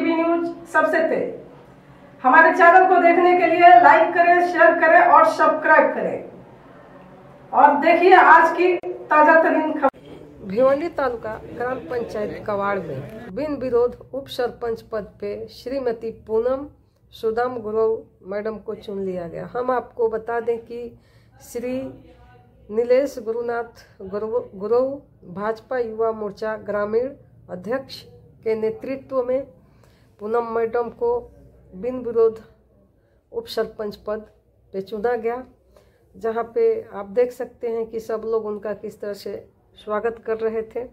TV news सबसे तेज। हमारे चैनल को देखने के लिए लाइक करें, शेयर करें और सब्सक्राइब करें और देखिए आज की ताजा तरीन खबर। भिवंडी तालुका ग्राम पंचायत कवाड़ में बिन विरोध उप सरपंच पद पे श्रीमती पूनम सुदाम गुरव मैडम को चुन लिया गया। हम आपको बता दें कि श्री नीलेश गुरुनाथ गुरव भाजपा युवा मोर्चा ग्रामीण अध्यक्ष के नेतृत्व में पूनम मैडम को बिन विरोध उप सरपंच पद पे चुना गया, जहां पे आप देख सकते हैं कि सब लोग उनका किस तरह से स्वागत कर रहे थे।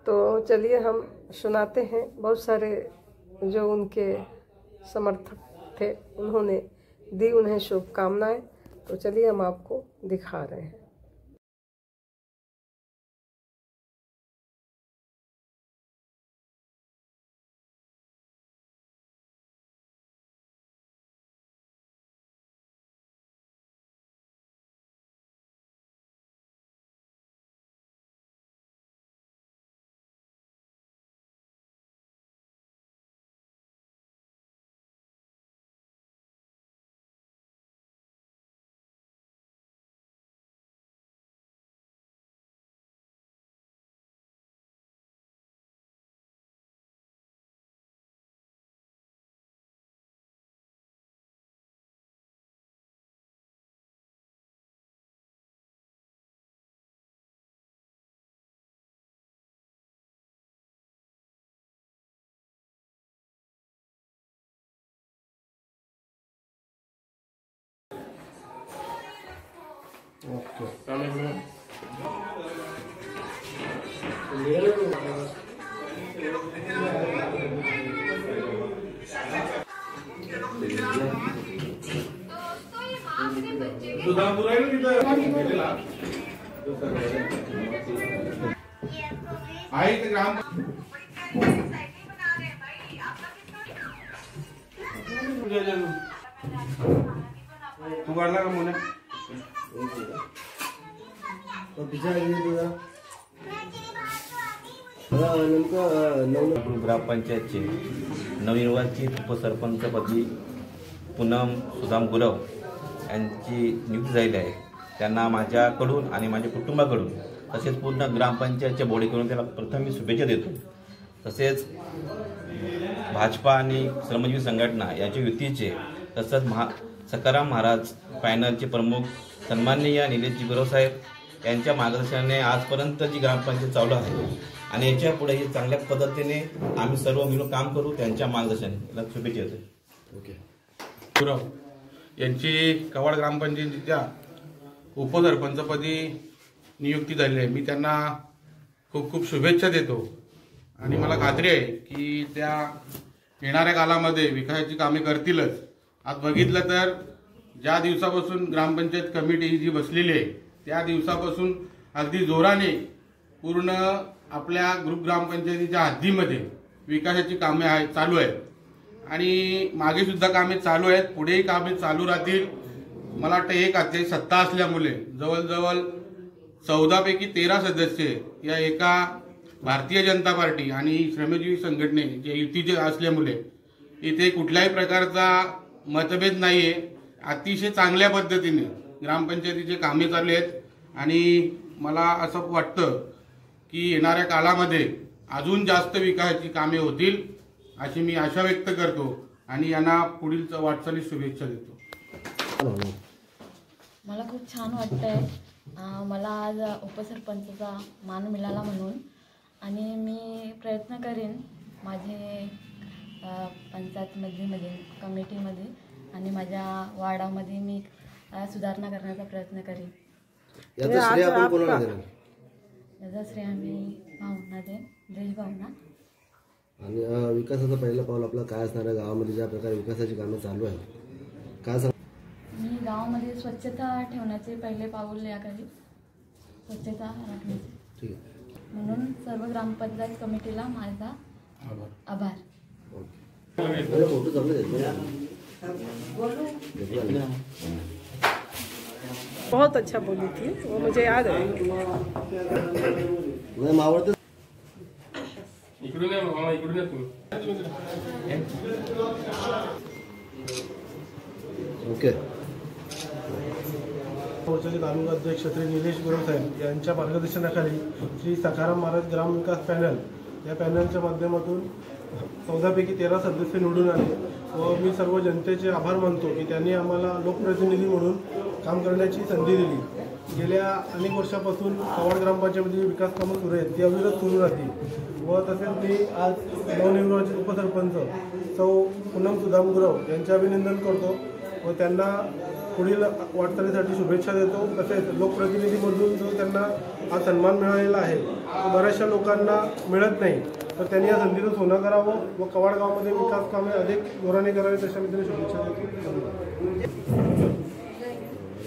तो चलिए हम सुनाते हैं। बहुत सारे जो उनके समर्थक थे उन्होंने दी उन्हें शुभकामनाएं। तो चलिए हम आपको दिखा रहे हैं। ग्राम तू काढला का मोने ग्रामपंचायतचे नवनिर्वाचित उपसरपंचपदी पूनम सुदाम गुरव यांची नियुक्ती झालेली आहे। त्यांना माझ्याकडून आणि माझ्या कुटुंबाकडून तसेच पूर्ण ग्रामपंचायतच्या बोर्डकडून त्याला प्रथम मी शुभेच्छा देतो। तसेच भाजपा आणि श्रमजीवी संघटना यांच्या युतीचे तसंच सकाराम महाराज पॅनलचे प्रमुख सन्माननीय निलेशजी गुरव साहेब यांच्या मार्गदर्शनाने आजपर्यंत जी ग्रामपंचायत चालू आहे आणि याच्या पुढे चांगल्या पद्धतीने आम्ही सर्व मिळून काम करू, त्यांच्या मार्गदर्शनाला शुभेच्छा देतो। ओके। गुरव यांची कवाड ग्रामपंचायतीच्या उपसरपंचपदी नियुक्ती झाली आहे। मी त्यांना खूप खूप शुभेच्छा देतो आणि मला खात्री आहे की त्या येणाऱ्या कालामध्ये विकासाची कामे करतीलच। आज बघितलं तर ज्या दिवसापासून ग्रामपंचायत कमिटी जी बसलेली आहे त्या दिवसापासून अगदी जोराने पूर्ण आपल्या ग्रुप ग्रामपंचायतीच्या हद्दीमध्ये विकासाची कामे चालू आहेत आणि मागे सुद्धा कामे चालू आहेत, पुढेही कामे चालू राहतील। मला वाटतं एक आजची सत्ता असल्यामुळे जवळजवळ 14 पैकी 13 सदस्य या एका भारतीय जनता पार्टी आणि श्रमजीवी संघटनेचे युतीचे असल्यामुळे इथे कुठल्याही प्रकारचा मतभेद नाहीये। अतिशय चांगल्या पद्धतीने ग्रामपंचायतीचे कामे चालू आहेत आणि मला असं वाटतं की येणाऱ्या काळामध्ये अजून जास्त विकासाची कामे होतील अशी मी आशा व्यक्त करतो आणि यांना पुढील वाटचालीस शुभेच्छा देतो। मला खूप छान वाटतंय, मला आज उपसरपंचचा मान मिळाला म्हणून आणि मी प्रयत्न करेन माझे पंचायतमध्ये कमिटीमध्ये आणि माझ्या वार्डामध्ये मी सुधारणा करण्याचा प्रयत्न करेन। याचा श्रेय आपण कोणाला देणार? याचा श्रेय आम्ही भावना देश भावना। आणि विकासाचं पहिलं पाऊल आपलं काय असणार आहे? गावामध्ये ज्या प्रकारे विकासाची कामे चालू आहेत काय सांग? मी गावामध्ये स्वच्छता ठेवण्याचे पहिले पाऊल याकडे स्वच्छता राखण्याचे। ठीक आहे। म्हणून सर्व ग्रामपंचायत कमिटीला माझा आभार। फोटो चांगले बहुत अच्छा बोली थी, वो मुझे याद है। मावळते इकडून या मामा, इकडून या तुम्ही. ओके. मोर्चाचे तालुका अध्यक्ष श्री निलेश गुरव साहेब यांच्या मार्गदर्शनाखाली श्री सखाराम महाराज ग्राम विकास पॅनल या पॅनलच्या माध्यमातून 14पैकी 13 सदस्य निवडून आले व मी सर्व जनतेचे आभार मानतो की त्यांनी आम्हाला लोकप्रतिनिधी म्हणून काम करण्याची संधी दिली. गेल्या अनेक वर्षापासून कवाड ग्रामपंचायतीमध्ये विकास कामं सुरू आहेत, ती अविरत सुरू राहतील व तसेच मी आज नवनिर्वाचित उपसरपंच सौ पूनम सुदाम गुरव यांचे अभिनंदन करतो व त्यांना पुढील वाटचालीसाठी शुभेच्छा देतो. तसेच लोकप्रतिनिधीमधून जो त्यांना हा सन्मान मिळालेला आहे तो बऱ्याचशा लोकांना मिळत नाही, तर त्यांनी या संधीचं सोनं करावं व कवाड गावामध्ये विकास कामे अधिक जोराने करावी तशा मी त्यांना शुभेच्छा देतो.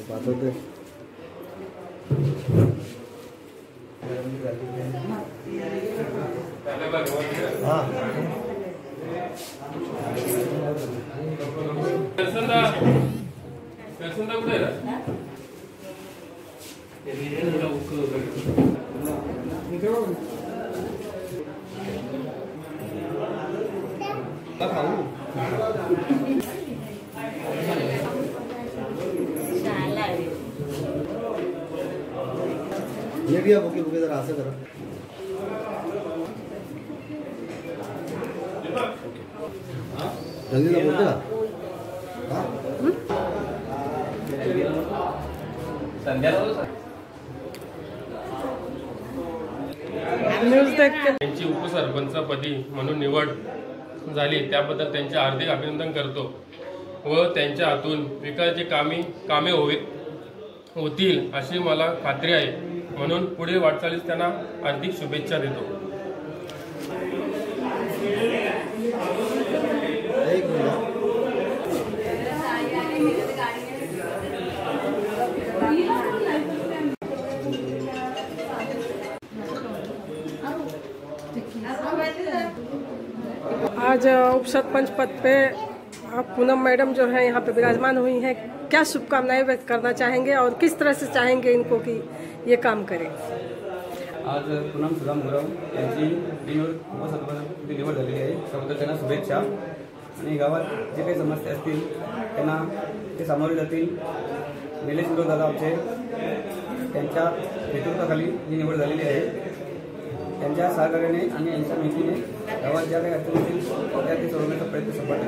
पाठवते. दर्शनदा कुठे आहे? ये भी बुके बुके जरा असं करा. रंगीला बोलते का? न्यूज देख के त्यांची उपसरपंचपदी म्हणून निवड झाली त्याबद्दल त्यांचे हार्दिक अभिनंदन करतो व त्यांच्या हातून विकासाची कामे होतील अशी मला खात्री आहे. म्हणून पुढील वाटचालीस त्यांना हार्दिक शुभेच्छा देतो. एक मिनिट. आज उपसरपंच पद पे पूनम मैडम जो है यहाँ पे विराजमान हुई हैं, क्या शुभकामनाएं व्यक्त करना चाहेंगे और किस तरह से चाहेंगे इनको कि ये काम करें? आज पूनम सुदाम गुरव यांची उपसरपंच निवड झालेली आहे, त्याबद्दल त्यांना शुभेच्छा. आणि गावात जे काही समस्या असतील त्यांना ते सामोरे जातील. निलेश गुरव दादा आमचे त्यांच्या नेतृत्वाखाली ही निवड झालेली आहे. त्यांच्या सहकार्याने आणि यांच्या माहितीने गावात ज्या काही अडचणी असतील त्या ते सोडवण्याचा प्रयत्न 100%